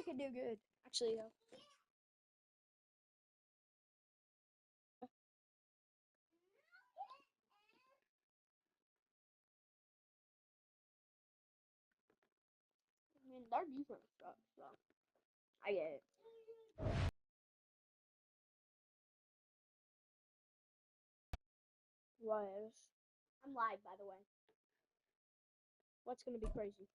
could do good. Actually, though. I mean, their defense sucks, so I get it. Was I'm live, by the way. What's gonna be crazy?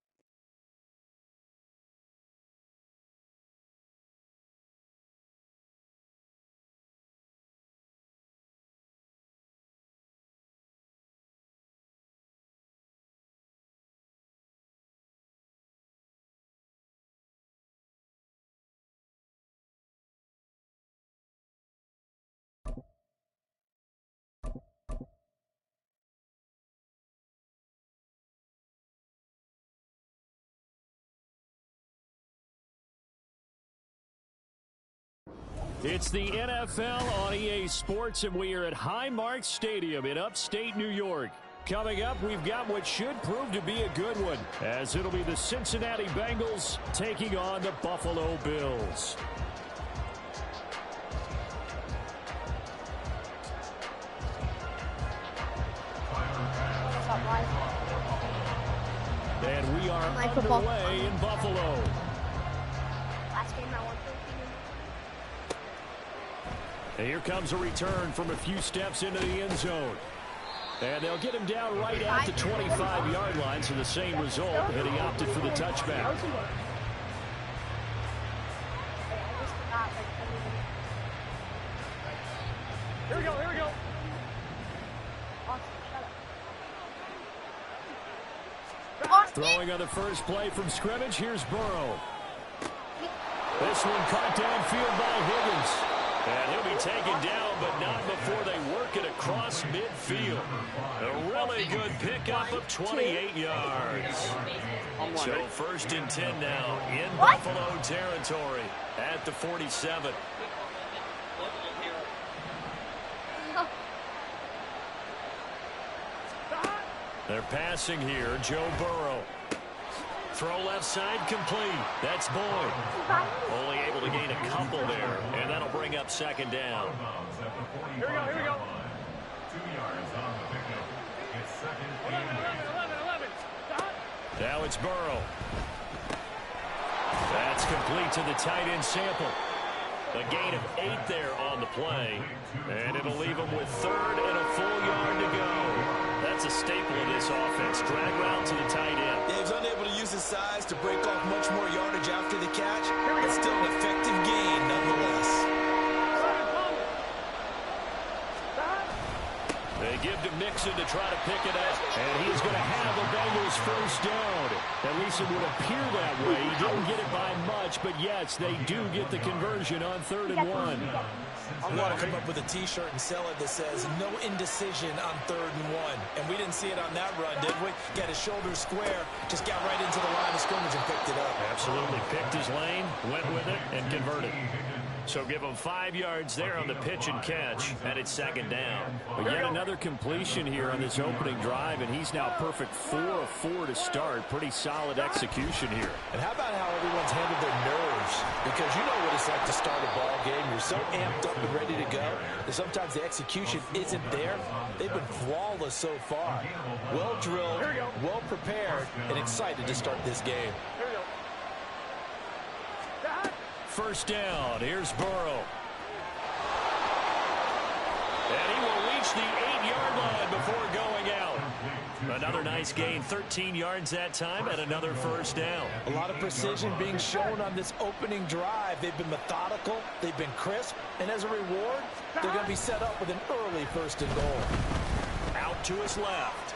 It's the NFL on EA Sports, and we are at Highmark Stadium in upstate New York. Coming up, we've got what should prove to be a good one, as it'll be the Cincinnati Bengals taking on the Buffalo Bills. And we are underway in Buffalo. Last game I won. And here comes a return from a few steps into the end zone. And they'll get him down right at the 25-yard line, so the same result, and he opted for the touchback. Here we go, here we go. Throwing on the first play from scrimmage, here's Burrow. This one caught downfield by Higgins. And he'll be taken down, but not before they work it across midfield. A really good pickup of 28 yards. So 1st and 10 now in Buffalo territory at the 47. They're passing here, Joe Burrow. Throw left side complete. That's Boyd. Only able to gain a couple there, and that'll bring up 2nd down. Here we go, here we go. 2 yards on the pickup. It's 2nd and 11. Now it's Burrow. That's complete to the tight end Sample. A gain of 8 there on the play, and it'll leave him with 3rd and a full yard to go. That's a staple of this offense. Drag route to the tight end. Yeah, he's unable to use his size to break off much more yardage after the catch. It's still an effective gain nonetheless. They give to Mixon to try to pick it up. And he's going to have the Bengals 1st down. At least it would appear that way. He didn't get it by much, but yes, they do get the conversion on 3rd and 1. I want to come up with a T-shirt and sell it that says, no indecision on 3rd and 1. And we didn't see it on that run, did we? Got his shoulders square, just got right into the line of scrimmage and picked it up. Absolutely. Picked his lane, went with it, and converted. So give him 5 yards there on the pitch and catch, and it's 2nd down. But yet another completion here on this opening drive, and he's now perfect 4 of 4 to start. Pretty solid execution here. And how about how everyone's handled their nerves? Because you know what it's like to start a ball game. You're so amped up and ready to go that sometimes the execution isn't there. They've been flawless so far. Well drilled, well prepared, and excited to start this game. 1st down. Here's Burrow. And he will reach the 8-yard line before going out. Another nice gain, 13 yards that time, and another 1st down. A lot of precision being shown on this opening drive. They've been methodical, they've been crisp, and as a reward, they're going to be set up with an early 1st and goal. Out to his left.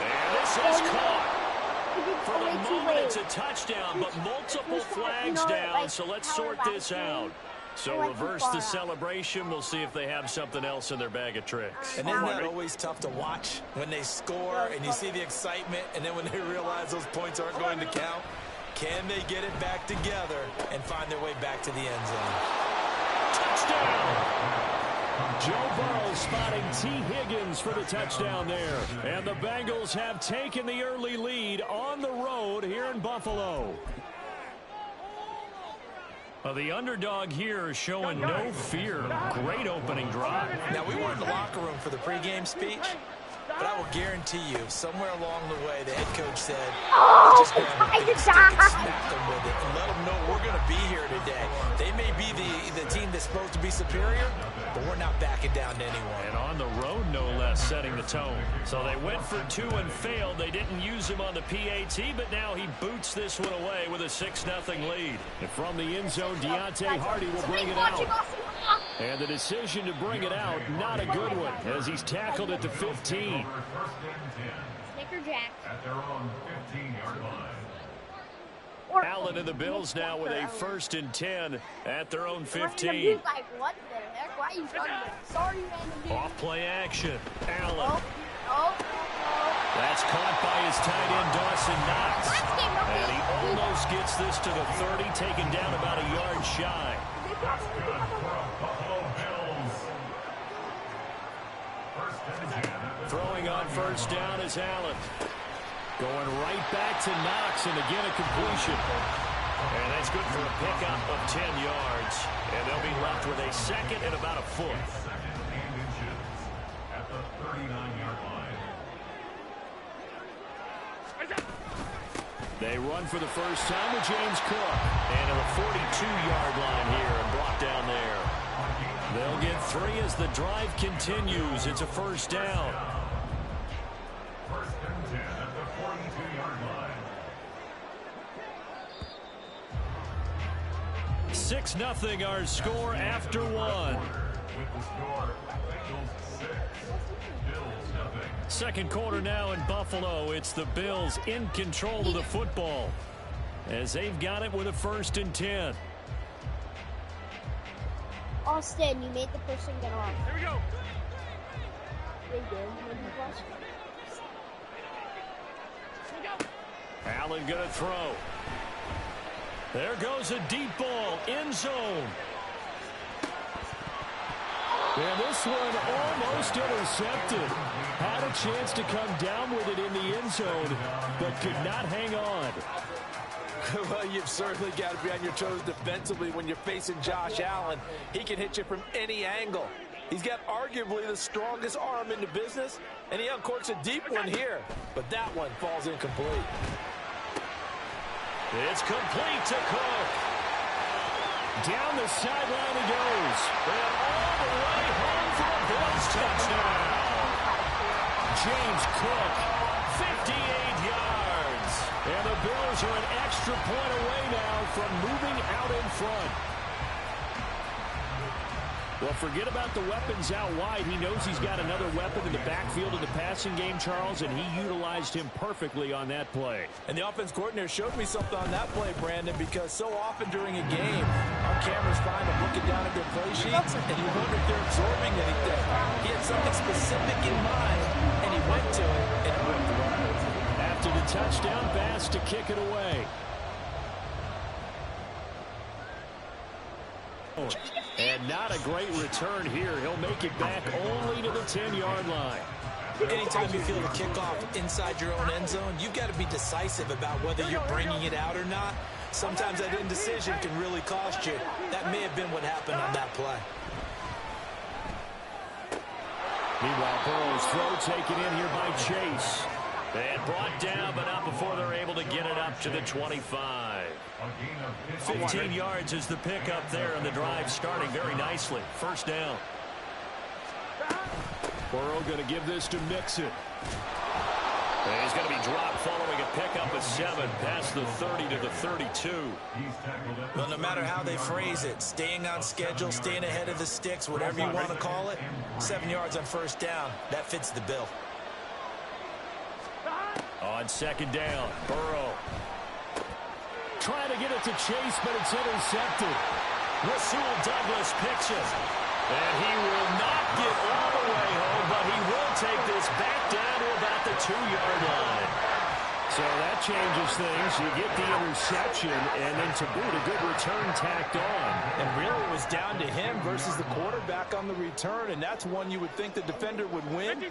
And this is caught. For the moment, it's a touchdown, but multiple flags down, so let's sort this out. So reverse the celebration. We'll see if they have something else in their bag of tricks. And isn't that always tough to watch when they score and you see the excitement, and then when they realize those points aren't going to count? Can they get it back together and find their way back to the end zone? Touchdown! Joe Burrow spotting T. Higgins for the touchdown there. And the Bengals have taken the early lead on the road here in Buffalo. Well, the underdog here is showing no fear. Great opening drive. Now, we weren't in the locker room for the pregame speech, but I will guarantee you, somewhere along the way, the head coach said, Oh, just grab a big stick and smack them with it and let them know we're going to be here today. They may be the team that's supposed to be superior, but we're not backing down to anyone. And on the road, no less, setting the tone. So they went for two and failed. They didn't use him on the PAT, but now he boots this one away with a 6-0 lead. And from the end zone, Deontay Hardy will bring it out. And the decision to bring it out, not a good one, as he's tackled at the 15. Snickerjack. At their own 15-yard line. Allen and the Bills now with a 1st and 10 at their own 15. Like, what the heck? Why are you running that? Sorry, random dude. Off play action. Allen. Oh. That's caught by his tight end, Dawson Knox. And he almost gets this to the 30, taken down about a yard shy. That's good for a Buffalo Bills. 1st and 10. Throwing on 1st down is Allen. Going right back to Knox, and again a completion. And that's good for a pickup of 10 yards. And they'll be left with a 2nd and about a foot. 2nd and inches at the 39-yard line. They run for the first time with James Cook. And to the 42-yard line here and brought down there. They'll get 3 as the drive continues. It's a 1st down. 1st and 10 at the 42-yard line. 6-0 our score after 1. With the score, Bengals 6, Bills 0. 2nd quarter now in Buffalo. It's the Bills in control of the football as they've got it with a 1st and 10. Austin, you made the person get off. Here we go. They did. When he was. Allen gonna throw. There goes a deep ball, end zone. And this one almost intercepted. Had a chance to come down with it in the end zone, but could not hang on. Well, you've certainly got to be on your toes defensively when you're facing Josh Allen. He can hit you from any angle. He's got arguably the strongest arm in the business, and he uncorks a deep one here. But that one falls incomplete. It's complete to Cook. Down the sideline he goes. And all the way home for a Bills touchdown. James Cook, 58 yards. And the Bills are an extra point away now from moving out in front. Well, forget about the weapons out wide. He knows he's got another weapon in the backfield of the passing game, Charles, and he utilized him perfectly on that play. And the offense coordinator showed me something on that play, Brandon, because so often during a game, our cameras find them looking down at their play sheets, and you wonder if they're absorbing anything. He had something specific in mind, and he went to it, and it worked right. After the touchdown pass to kick it away. And not a great return here. He'll make it back only to the 10-yard line. Anytime you feel the kickoff inside your own end zone, you've got to be decisive about whether you're bringing it out or not. Sometimes that indecision can really cost you. That may have been what happened on that play. Meanwhile, Burrow's throw taken in here by Chase. And brought down, but not before they're able to get it up to the 25. 15 yards is the pickup there, and the drive starting very nicely. First down. Burrow going to give this to Mixon. And he's going to be dropped following a pickup of 7 past the 30 to the 32. Well, no matter how they phrase it, staying on schedule, staying ahead of the sticks, whatever you want to call it, 7 yards on first down, that fits the bill. On second down, Burrow. Trying to get it to Chase, but it's intercepted. Rasul Douglas picks it. And he will not get all the way home, but he will take this back down to about the 2-yard line. So that changes things. You get the interception, and then to boot, a good return tacked on. And really it was down to him versus the quarterback on the return, and that's one you would think the defender would win.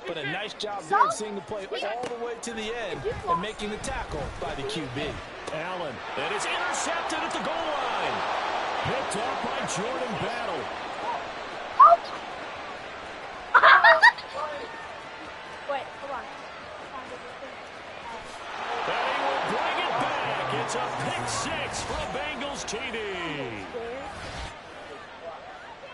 But a nice job there of seeing the play all the way to the end and making the tackle by the QB. Allen, and it's intercepted at the goal line. picked off by Jordan Battle. Wait, hold on. And he will bring it back. It's a pick six for a Bengals TD.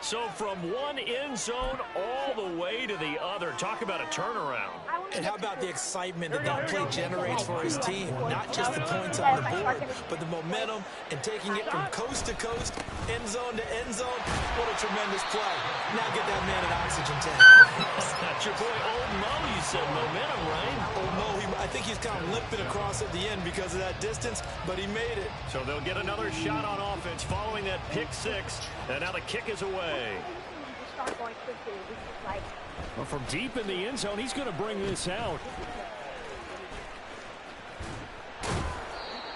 So from one end zone all the way to the other. Talk about a turnaround. And how about the excitement that that play generates for his team? Not just the points on the board, but the momentum and taking it from coast to coast, end zone to end zone. What a tremendous play. Now get that man an oxygen tank. That's your boy Old Mo, you said momentum, right? Old Mo, I think he's kind of limping across at the end because of that distance, but he made it. So they'll get another shot on offense following that pick six, and now the kick is away. Well, from deep in the end zone, he's going to bring this out.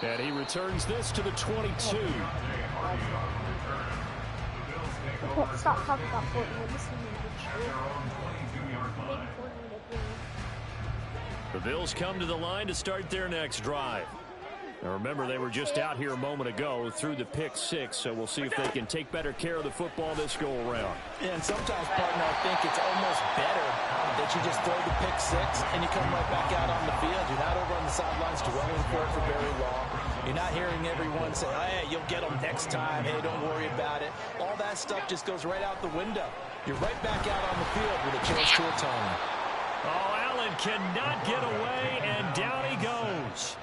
And he returns this to the 22. Stop talking about Fortnite. The Bills come to the line to start their next drive. Now remember, they were just out here a moment ago through the pick six, so we'll see if they can take better care of the football this go around. Yeah, and sometimes, partner, I think it's almost better that you just throw the pick six and you come right back out on the field. You're not over on the sidelines dwelling for it for very long. You're not hearing everyone say, hey, you'll get them next time. Hey, don't worry about it. All that stuff just goes right out the window. You're right back out on the field with a chance to atone. Oh, Allen cannot get away, and down he goes.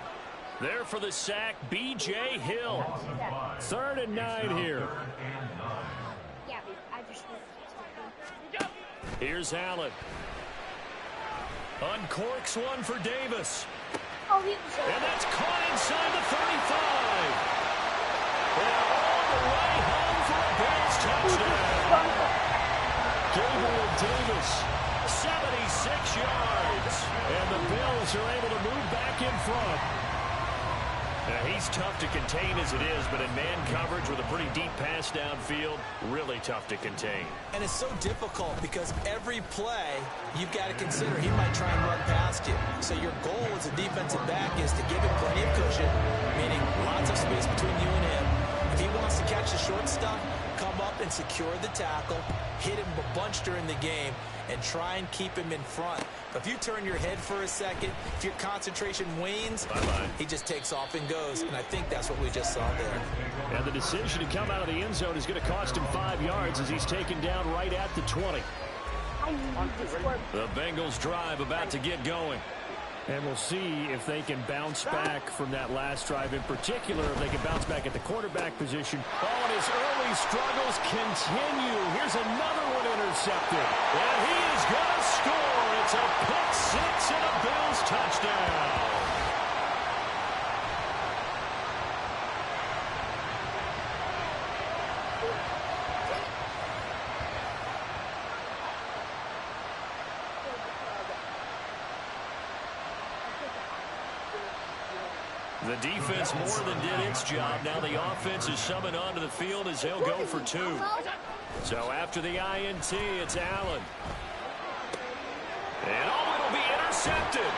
There for the sack, B.J. Hill. 3rd and 9 here. Yeah, I just Here's Allen. Uncorks one for Davis. Oh, he was And that's caught inside the 35. And all the way home for a Bills touchdown. Gabriel Davis, 76 yards. And the Bills are able to move back in front. Now, he's tough to contain as it is, but in man coverage with a pretty deep pass downfield, really tough to contain. And it's so difficult because every play you've got to consider he might try and run past you. So your goal as a defensive back is to give him plenty of cushion, meaning lots of space between you and him. If he wants to catch the short stuff, come up and secure the tackle, hit him a bunch during the game, and try and keep him in front. But if you turn your head for a second, if your concentration wanes, he just takes off and goes. And I think that's what we just saw there. And the decision to come out of the end zone is going to cost him 5 yards as he's taken down right at the 20. The Bengals drive about to get going. And we'll see if they can bounce back from that last drive in particular, if they can bounce back at the quarterback position. Oh, and his early struggles continue. Here's another one intercepted. And he is going to score. It's a pick six and a Bills touchdown. The defense more than did its job. Now the offense is summoned onto the field as they'll go for 2. So after the INT, it's Allen. And oh, it'll be intercepted.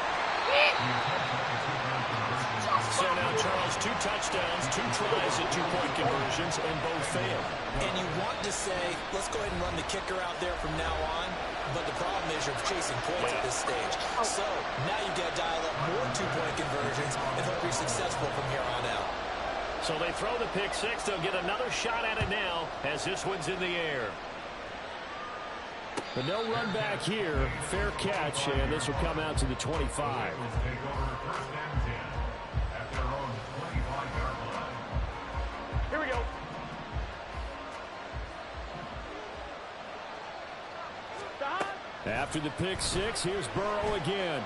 So now, Charles, 2 touchdowns, 2 tries at 2-point conversions, and both failed. And you want to say, let's go ahead and run the kicker out there from now on. But the problem is you're chasing points at this stage. So now you've got to dial up more 2-point conversions and hope you're successful from here on out. So they throw the pick six. They'll get another shot at it now as this one's in the air. But no run back here. Fair catch, and this will come out to the 25. Here we go. After the pick six, here's Burrow again.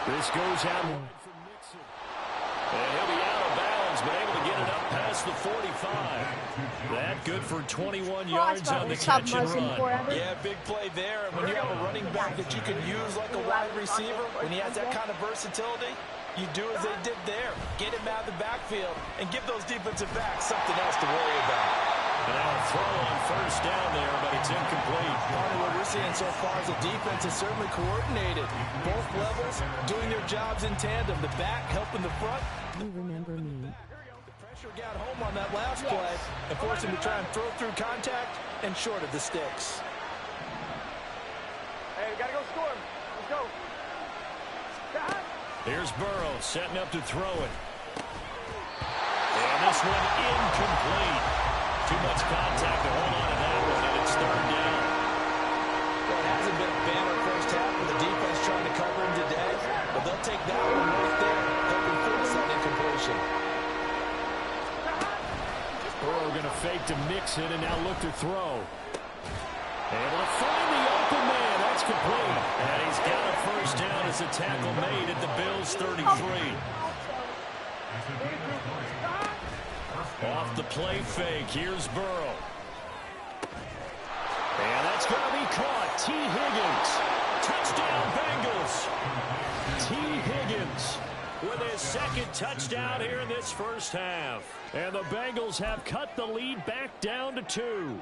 This goes out from Mixon. And he'll be out of bounds, but able to get it up past the 45. That good for 21 yards on the catch and run. Yeah, big play there. And when you have a running back that you can use like a wide receiver, when he has that kind of versatility, you do as they did there. Get him out of the backfield and give those defensive backs something else to worry about. And now a throw on first down there, but it's incomplete. Part of what we're seeing so far is the defense is certainly coordinated. Both levels doing their jobs in tandem. The back helping the front. You remember me. Pressure got home on that last play and forced him to try and throw through contact and short of the sticks. Hey, we got to go score him. Let's go. Here's Burrow setting up to throw it. And this one incomplete. Too much contact to hold on to that one, and it's third down. Well, it hasn't been a banner first half for the defense trying to cover him today, but they'll take that one right there, hoping for that incompletion. Burrow going to fake to mix it and now look to throw. Able to find the open man. That's complete. And he's got a first down as a tackle made at the Bills' 33. Off the play fake. Here's Burrow. And that's going to be caught. T. Higgins. Touchdown, Bengals. T. Higgins with his second touchdown here in this first half. And the Bengals have cut the lead back down to 2.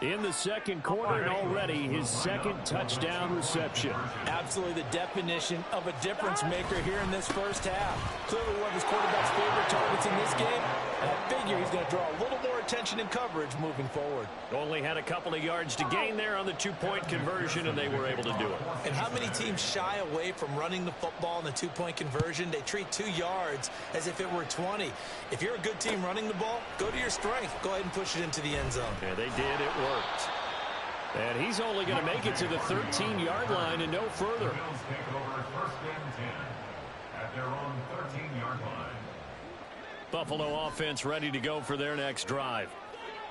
In the second quarter, and already his second touchdown reception. Absolutely the definition of a difference maker here in this first half. Clearly one of his quarterback's favorite targets in this game, and I figure he's going to draw a little more attention and coverage moving forward. Only had a couple of yards to gain there on the two-point conversion, and they were able to do it. And how many teams shy away from running the football in the two-point conversion? They treat 2 yards as if it were 20. If you're a good team running the ball, go to your strength. Go ahead and push it into the end zone. Yeah, they did. It worked. And he's only going to make it to the 13-yard line and no further. Bills take over first and 10 at their own 13-yard line. Buffalo offense ready to go for their next drive.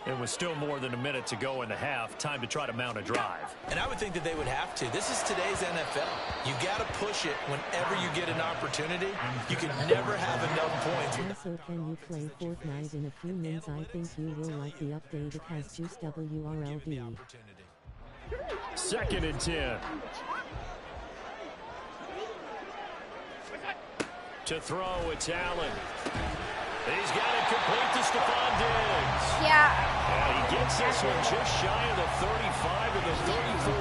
It was still more than a minute to go in the half. Time to try to mount a drive. And I would think that they would have to. This is today's NFL. You got to push it whenever you get an opportunity. You can never have enough points. Also, can you play Fortnite in a few minutes? I think you will like the update. It has juice WRLD. Second and 10. To throw, it's Allen. He's got it complete to Stephon Diggs. Yeah. And he gets this one just shy of the 35 to the 34.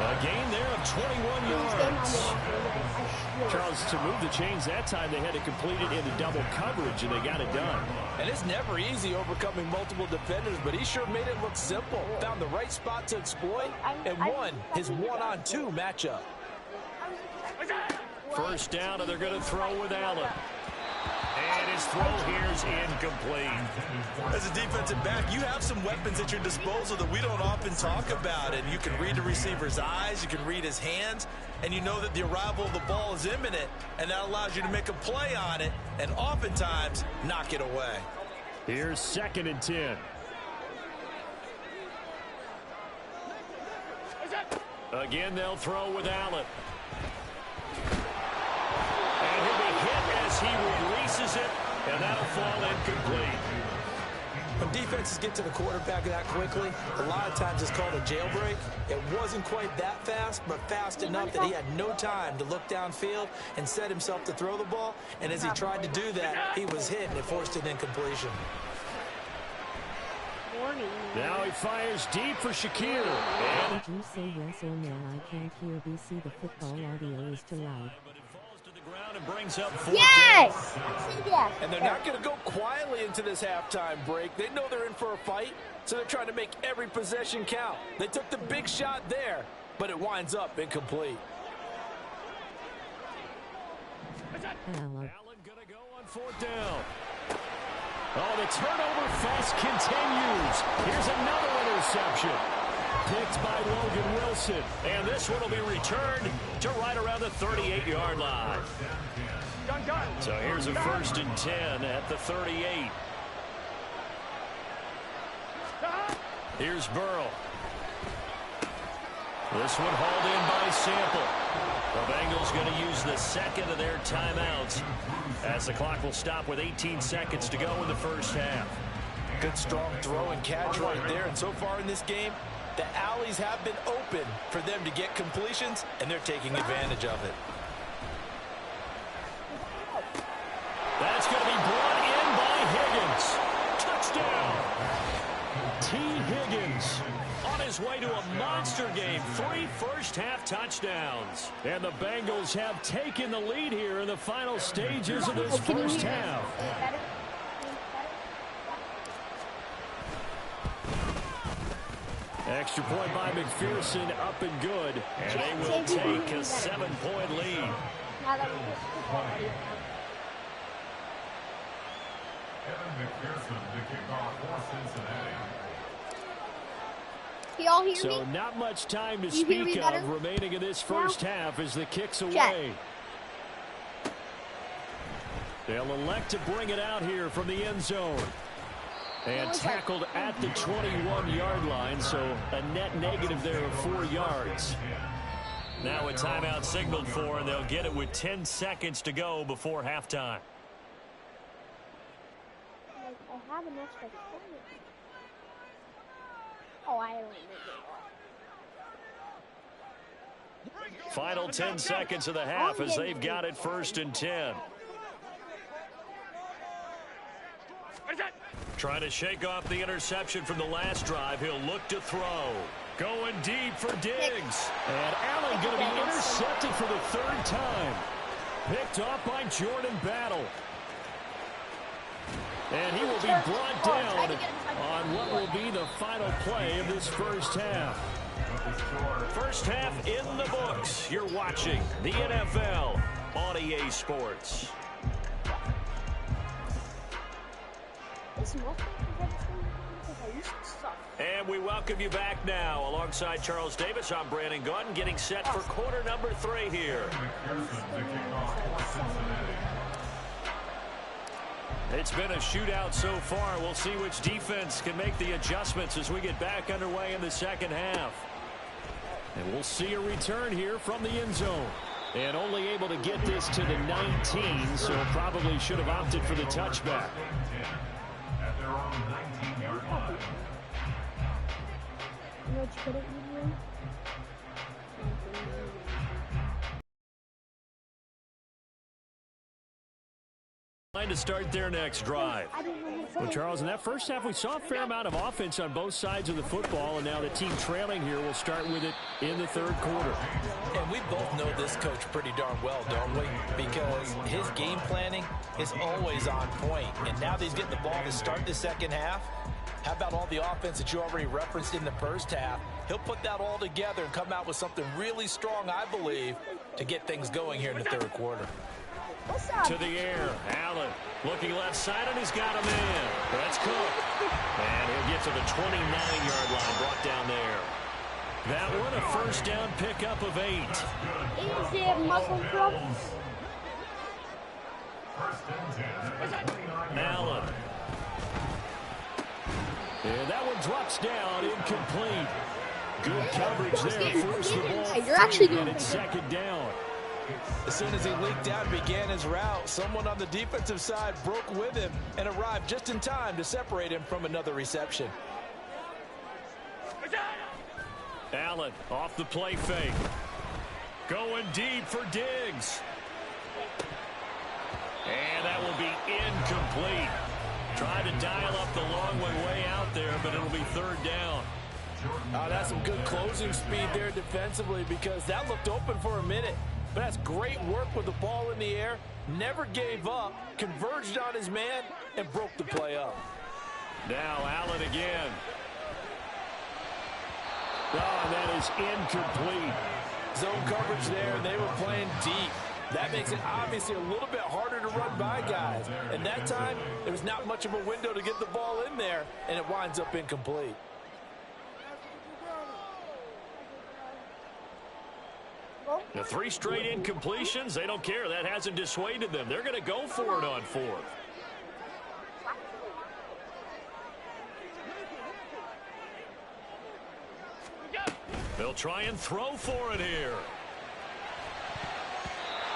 A gain there of 21 yards. Charles, to move the chains that time, they had to complete it into double coverage, and they got it done. And it's never easy overcoming multiple defenders, but he sure made it look simple. Found the right spot to exploit and won his one-on-two matchup. First down, and they're going to throw with Allen. And his throw here is incomplete. As a defensive back, you have some weapons at your disposal that we don't often talk about. And you can read the receiver's eyes, you can read his hands, and you know that the arrival of the ball is imminent, and that allows you to make a play on it and oftentimes knock it away. Here's second and 10. Again, they'll throw with Allen. And he'll be hit as he releases it, and that'll fall incomplete. When defenses get to the quarterback that quickly, a lot of times it's called a jailbreak. It wasn't quite that fast, but fast enough that he had no time to look downfield and set himself to throw the ball. And as he tried to do that, he was hit, and it forced an incompletion. Now he fires deep for Shakir. Did you say yes or no? I can't hear BC. The football audio is too loud. But it falls to the ground and brings up fourth Yes! Yes. And they're not going to go quietly into this halftime break. They know they're in for a fight, so they're trying to make every possession count. They took the big shot there, but it winds up incomplete. Hello. Allen gonna go on fourth down. Oh, the turnover fest continues. Here's another interception. Picked by Logan Wilson. And this one will be returned to right around the 38-yard line. So here's a first and 10 at the 38. Here's Burrow. This one hauled in by Sample. The Bengals going to use the second of their timeouts as the clock will stop with 18 seconds to go in the first half. Good strong throw and catch right there. And so far in this game, the alleys have been open for them to get completions, and they're taking advantage of it. That's going to be brought in by Higgins. Touchdown. T. Higgins on his way to a monster game. 3 first-half touchdowns. And the Bengals have taken the lead here in the final stages of this first half. Extra point by McPherson, up and good. And they will take a 7-point lead. Now that we get football ready. Evan McPherson, the kickoff for Cincinnati. Can y'all hear So me? not much time to You hear me speak better? of remaining in this first half as the kick's away. Chat. They'll elect to bring it out here from the end zone. And tackled at the 21-yard line, so a net negative there of 4 yards. Now a timeout signaled for, and they'll get it with 10 seconds to go before halftime. Like, I have an extra point. Oh, I don't remember. Final 10 seconds of the half as they've got it 1st and 10. Trying to shake off the interception from the last drive. He'll look to throw. Going deep for Diggs. And Allen going to be intercepted for the 3rd time. Picked off by Jordan Battle. And he will be brought down on what will be the final play of this first half. First half in the books. You're watching the NFL on EA Sports. And we welcome you back now. Alongside Charles Davis, I'm Brandon Gautin, getting set for quarter number 3 here. It's been a shootout so far. We'll see which defense can make the adjustments as we get back underway in the second half. And we'll see a return here from the end zone. And only able to get this to the 19, so probably should have opted for the touchback. At their own 19-yard line. You know what you could have eaten? To start their next drive. Well, Charles, in that first half, we saw a fair amount of offense on both sides of the football, and now the team trailing here will start with it in the 3rd quarter. And we both know this coach pretty darn well, don't we? Because his game planning is always on point. And now that he's getting the ball to start the second half, how about all the offense that you already referenced in the first half? He'll put that all together and come out with something really strong, I believe, to get things going here in the 3rd quarter. To the air, Allen looking left side, and he's got a man. That's Cook. And he'll get to the 29-yard line, brought down there. That one, a first down pickup of 8. Easy, muscle drum. Allen. And that one drops down, incomplete. Good coverage there, forced the ball. You're actually free, doing and it's 2nd down. As soon as he leaked out and began his route, someone on the defensive side broke with him and arrived just in time to separate him from another reception. Allen off the play fake. Going deep for Diggs. And that will be incomplete. Trying to dial up the long way out there, but it'll be 3rd down. That's some good closing speed there defensively, because that looked open for a minute. But that's great work with the ball in the air. Never gave up, converged on his man, and broke the play up. Now Allen again. Oh, and that is incomplete. Zone coverage there, and they were playing deep. That makes it obviously a little bit harder to run by guys. And that time, there was not much of a window to get the ball in there, and it winds up incomplete. The 3 straight incompletions, they don't care. That hasn't dissuaded them. They're going to go for it on 4th. They'll try and throw for it here.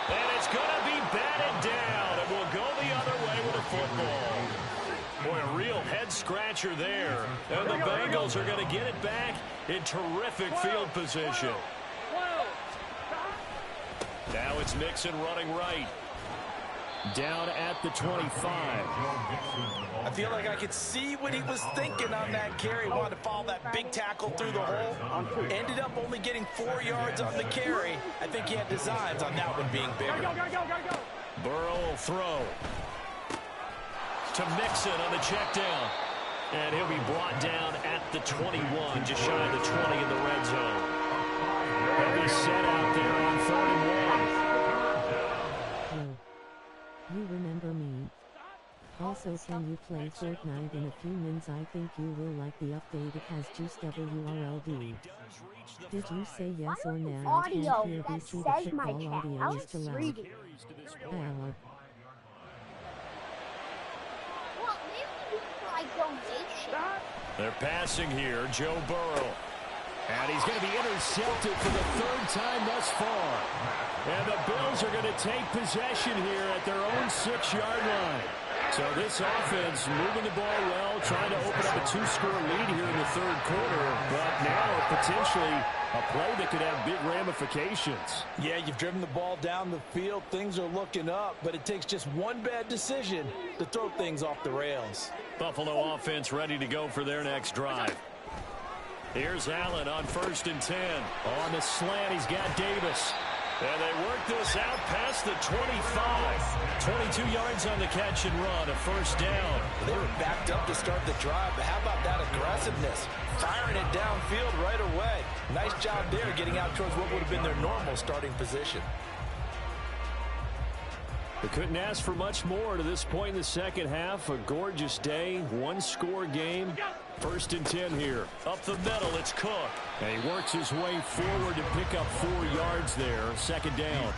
And it's going to be batted down, and we'll go the other way with a football. Boy, a real head-scratcher there. And the Bengals are going to get it back in terrific field position. Now it's Mixon running right. Down at the 25. I feel like I could see what he was thinking on that carry. Wanted to follow that big tackle through the hole. Ended up only getting 4 yards on the carry. I think he had designs on that one being bigger. Go. Burrow will throw. To Mixon on the check down. And he'll be brought down at the 21, just shy of the 20 in the red zone. Heavy set out there on 3rd and 1. Yo. You remember me? Also, can you play Fortnite in a few minutes? I think you will like the update. It has juice WRLD. Did you say yes or no? I can't Audio hear that BC. The says my football chat. audio How is is too loud. reading? Well, maybe we do like donation. They're passing here, Joe Burrow. And he's going to be intercepted for the 3rd time thus far. And the Bills are going to take possession here at their own 6-yard line. So this offense moving the ball well, trying to open up a 2-score lead here in the 3rd quarter. But now potentially a play that could have big ramifications. Yeah, you've driven the ball down the field. Things are looking up, but it takes just one bad decision to throw things off the rails. Buffalo offense ready to go for their next drive. Here's Allen on 1st and 10. On the slant, he's got Davis. And they work this out past the 25. 22 yards on the catch and run, a 1st down. They were backed up to start the drive, but how about that aggressiveness? Firing it downfield right away. Nice job there, getting out towards what would have been their normal starting position. They couldn't ask for much more to this point in the second half. A gorgeous day, 1-score game. 1st and 10 here. Up the middle, it's Cook. And he works his way forward to pick up 4 yards there. 2nd down.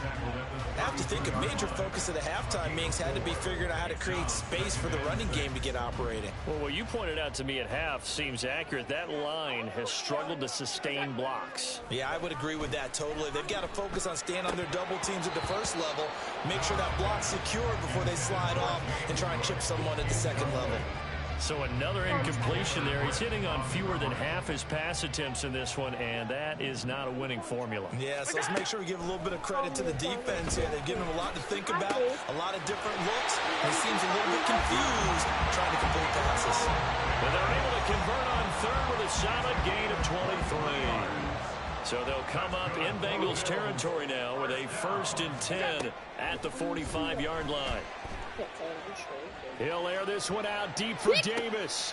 I have to think a major focus of the halftime meetings had to be figuring out how to create space for the running game to get operating. Well, what you pointed out to me at half seems accurate. That line has struggled to sustain blocks. Yeah, I would agree with that totally. They've got to focus on staying on their double teams at the 1st level, make sure that block's secured before they slide off and try and chip someone at the 2nd level. So another incompletion there. He's hitting on fewer than half his pass attempts in this one, and that is not a winning formula. Yeah, so let's make sure we give a little bit of credit to the defense here. They've given him a lot to think about, a lot of different looks. He seems a little bit confused trying to complete passes. And they're able to convert on 3rd with a solid gain of 23. So they'll come up in Bengals territory now with a 1st and 10 at the 45-yard line. He'll air this one out deep for Davis.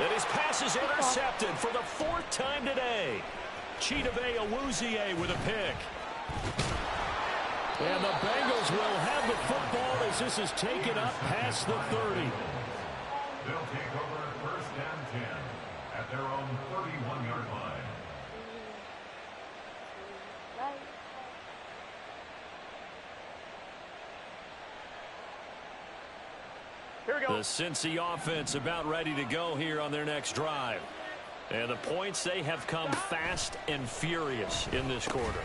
And his pass is intercepted for the 4th time today. Chidobe Awuzie with a pick. And the Bengals will have the football as this is taken up past the 30. They'll take over 1st and 10 at their own 31-yard line. Here we The go. Cincy offense about ready to go here on their next drive. And the points, they have come fast and furious in this quarter.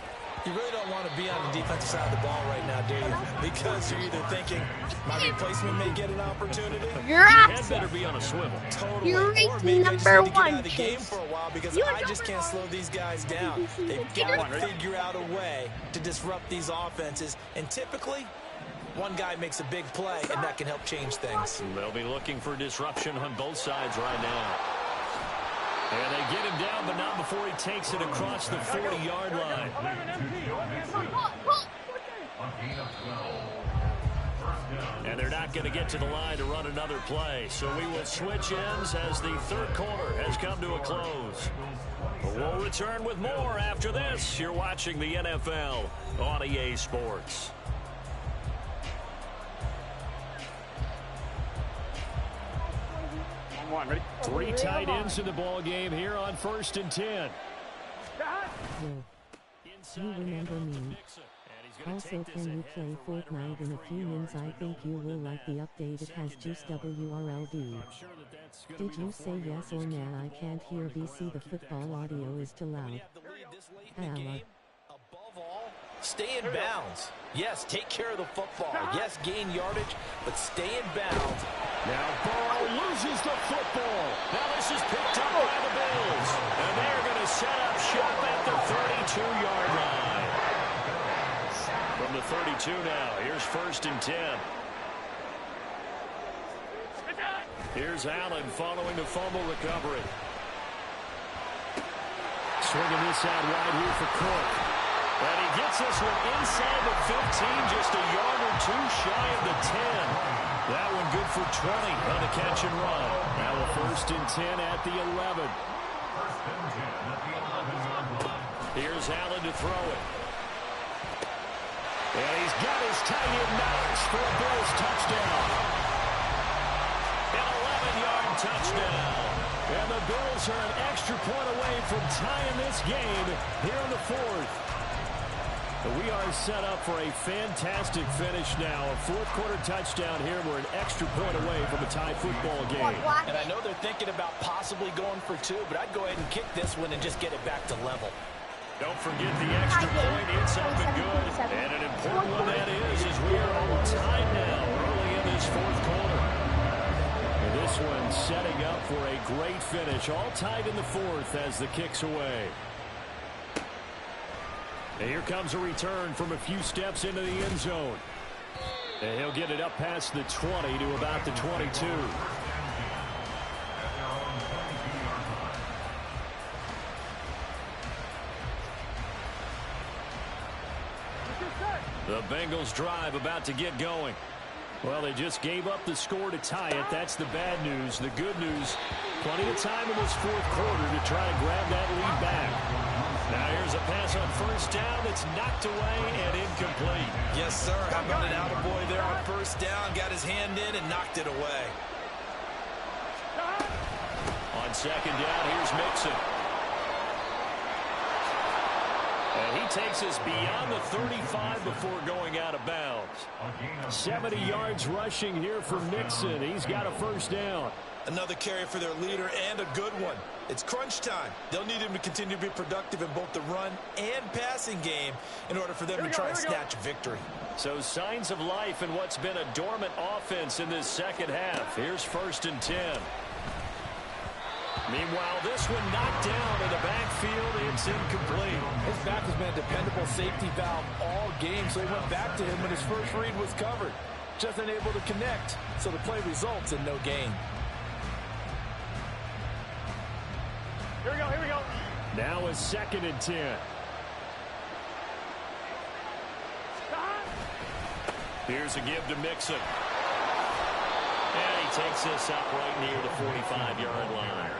You really don't want to be on the defensive side of the ball right now, do you? Because you're either thinking my replacement may get an opportunity. Your Head ass. better be on a swivel. Totally. You're Or ranked maybe I just number need to get out of one, the game Chase. for a while because You're I just number can't one. slow these guys down. They've got to figure out a way to disrupt these offenses. And typically, one guy makes a big play, and that can help change things. They'll be looking for disruption on both sides right now. And they get him down, but not before he takes it across the 40-yard line. And they're not going to get to the line to run another play. So we will switch ends as the 3rd quarter has come to a close. We'll return with more after this. You're watching the NFL on EA Sports. One, ready? 3 tight ends in the ball game here on 1st and 10. Yo. You remember me? Also, can you play Fortnite in a few minutes? I think you will like the update. It has juice WRLD. Did you say yes or no? I can't hear BC. The football audio is too loud. Above all, stay in bounds. Yes, take care of the football. Yes, gain yardage, but stay in bounds. Now Burrow loses the football. Now this is picked up by the Bills. And they're going to set up shop at the 32-yard line. From the 32 now, here's 1st and 10. Here's Allen following the fumble recovery. Swinging this out wide here for Cook. And he gets this one inside the 15, just a yard or two shy of the 10. That one good for 20 on the catch and run. Now a 1st and 10 at the 11. Here's Allen to throw it. And he's got his tight end Knox for a Bills touchdown. An 11-yard touchdown. And the Bills are an extra point away from tying this game here in the 4th. We are set up for a fantastic finish now. A 4th-quarter touchdown here. We're an extra point away from a tie football game. And I know they're thinking about possibly going for 2, but I'd go ahead and kick this one and just get it back to level. Don't forget the extra point. It's up and good. And an important one that is as we are all tied now early in this 4th quarter. And this one setting up for a great finish. All tied in the 4th as the kick's away. And here comes a return from a few steps into the end zone. And he'll get it up past the 20 to about the 22. The Bengals drive about to get going. Well, they just gave up the score to tie it. That's the bad news. The good news, plenty of time in this 4th quarter to try to grab that lead back. Now here's a pass on 1st down. It's knocked away and incomplete. Yes, sir. How about an attaboy there on 1st down? Got his hand in and knocked it away. On 2nd down, here's Mixon. And he takes us beyond the 35 before going out of bounds. 70 yards rushing here for Mixon. He's got a 1st down. Another carry for their leader and a good one. It's crunch time. They'll need him to continue to be productive in both the run and passing game in order for them to try and snatch victory. So signs of life in what's been a dormant offense in this 2nd half. Here's 1st and 10. Meanwhile, this one knocked down in the backfield. It's incomplete. His back has been a dependable safety valve all game, so he went back to him when his first read was covered. Just unable to connect, so the play results in no gain. Here we go, here we go. Now a 2nd and 10. Here's a give to Mixon. And he takes this up right near the 45-yard line.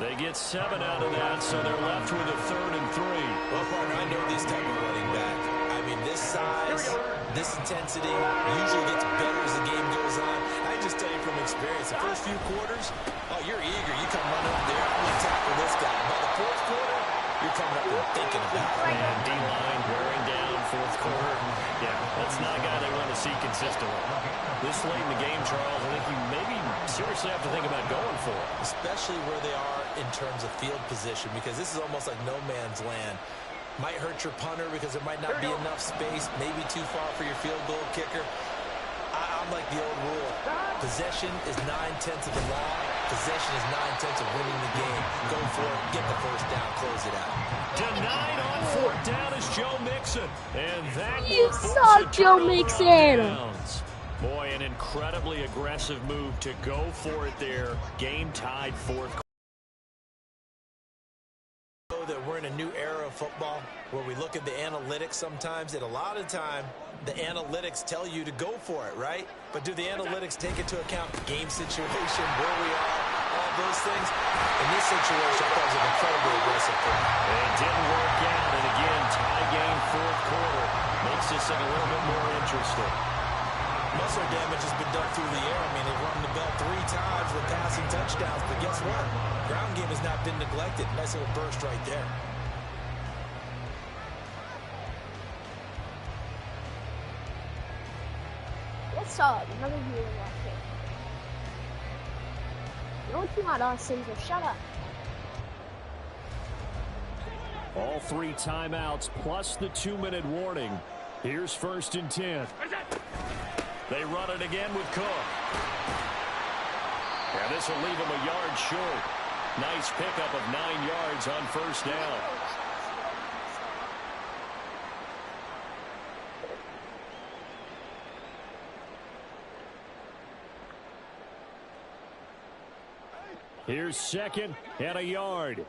They get 7 out of that, so they're left with a 3rd and 3. Well, partner, I know this type of running back. I mean, this size, this intensity usually gets better as the game goes on. I just tell you from experience, the first few quarters, oh, you're eager. You come running up there, I'm going to tackle this guy. By the 4th quarter, you're coming up there thinking about it. And D-line wearing down 4th quarter. Yeah, that's not a guy they want to see consistently. This late in the game, Charles, I think you maybe seriously have to think about going for it. Especially where they are in terms of field position, because this is almost like no man's land. Might hurt your punter because there might not be enough space, maybe too far for your field goal kicker. I'm like the old rule. Possession is 9/10 of the law. Possession is 9/10 of winning the game. Go for it. Get the 1st down. Close it out. Denied on 4th down is Joe Mixon. And that You will force saw a Joe turnover on Mixon. downs. Boy, an incredibly aggressive move to go for it there. Game tied 4th. That we're in a new era of football where we look at the analytics sometimes, and a lot of the time the analytics tell you to go for it, right? But do the analytics take into account game situation, where we are, all those things? In this situation, I thought it was an incredibly aggressive play. It didn't work out, and again, tie game 4th quarter makes this a little bit more interesting. Muscle damage has been done through the air. I mean, they've run the bell 3 times with passing touchdowns, but guess what? Ground game has not been neglected. Nice little burst right there. What's up? Another viewer right here. Don't you want us, Caesar? Shut up. All 3 timeouts plus the 2-minute warning. Here's 1st and 10. They run it again with Cook. And this will leave him a yard short. Nice pickup of 9 yards on 1st down. Here's 2nd and a yard.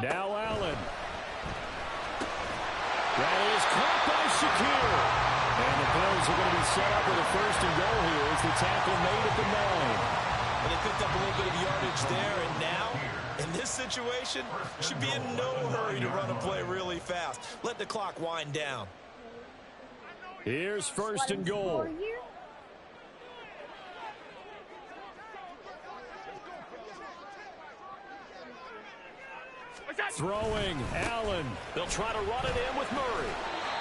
Now Allen. That is caught by Shakir. And the Bills are going to be set up with a 1st and goal here as the tackle made at the 9. And they picked up a little bit of yardage there, and now, in this situation, should be in no hurry to run a play really fast. Let the clock wind down. Here's 1st and goal. Throwing, Allen. They'll try to run it in with Murray.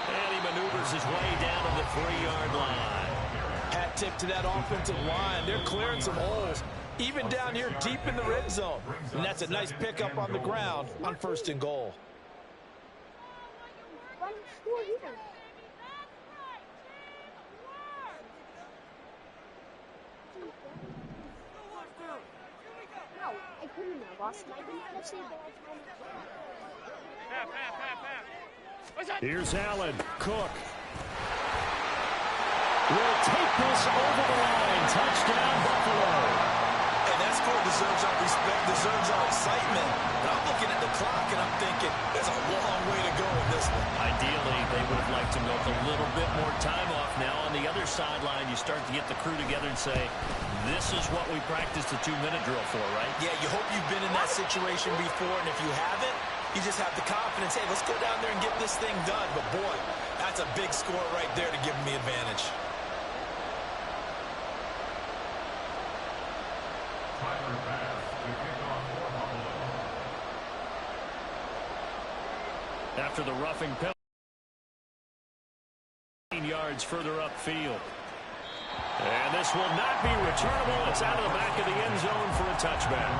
And he maneuvers his way down to the 3-yard line. Hat tip to that offensive line. They're clearing some holes, even down here deep in the red zone. And that's a nice pickup on the ground on 1st and goal. Here's Allen. Cook will take this over the line. Touchdown, Buffalo. And that score deserves our respect, deserves our excitement. But I'm looking at the clock, and I'm thinking there's a long way to go in this one. Ideally, they would have liked to milk a little bit more time off. Now, on the other sideline, you start to get the crew together and say, this is what we practiced the 2-minute drill for, right? Yeah, you hope you've been in that situation before, and if you haven't, you just have the confidence, hey, let's go down there and get this thing done. But, boy, that's a big score right there to give them the advantage. After the roughing penalty, 15 yards further upfield. And this will not be returnable. It's out of the back of the end zone for a touchback.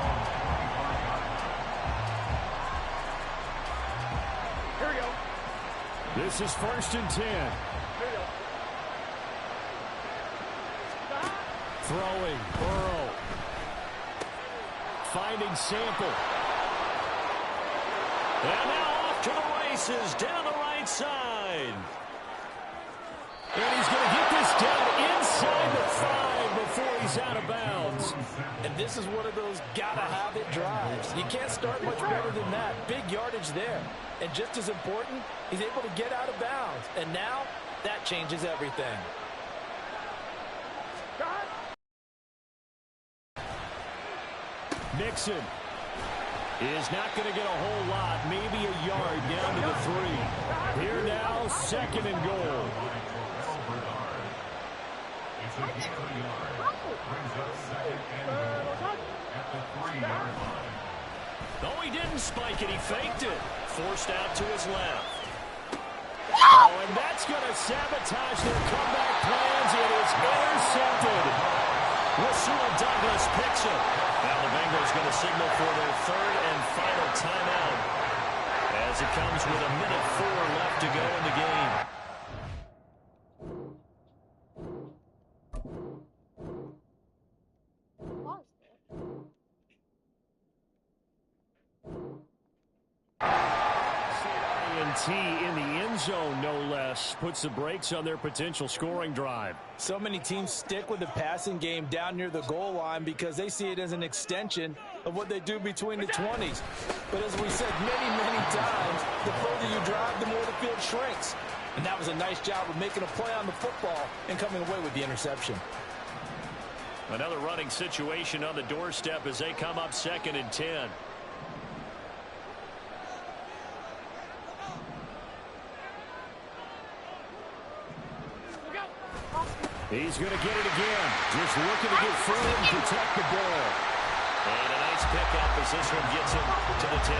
Here we go. This is 1st and 10. Here we go. Throwing, Burrow. Finding Sample. And now off to the races down the right side. And he's going to get this down inside the 5 before he's out of bounds. And this is one of those gotta-have-it drives. You can't start much better than that. Big yardage there. And just as important, he's able to get out of bounds. And now, that changes everything. Nixon is not going to get a whole lot, maybe a yard down to the 3. Here now, 2nd and goal. No, he didn't spike it. He faked it. Forced out to his left. Oh, and that's going to sabotage their comeback plans. It is intercepted. Rasul Douglas picks it. Now the Bengals going to signal for their 3rd and final timeout as it comes with a minute 4 left to go in the game. In the end zone, no less, puts the brakes on their potential scoring drive. So many teams stick with the passing game down near the goal line because they see it as an extension of what they do between the 20s. But as we said many, many times, the further you drive, the more the field shrinks. And that was a nice job of making a play on the football and coming away with the interception. Another running situation on the doorstep as they come up 2nd and 10. He's going to get it again. Just looking to get through and protect the ball. And a nice pickup as this one gets him to the 10.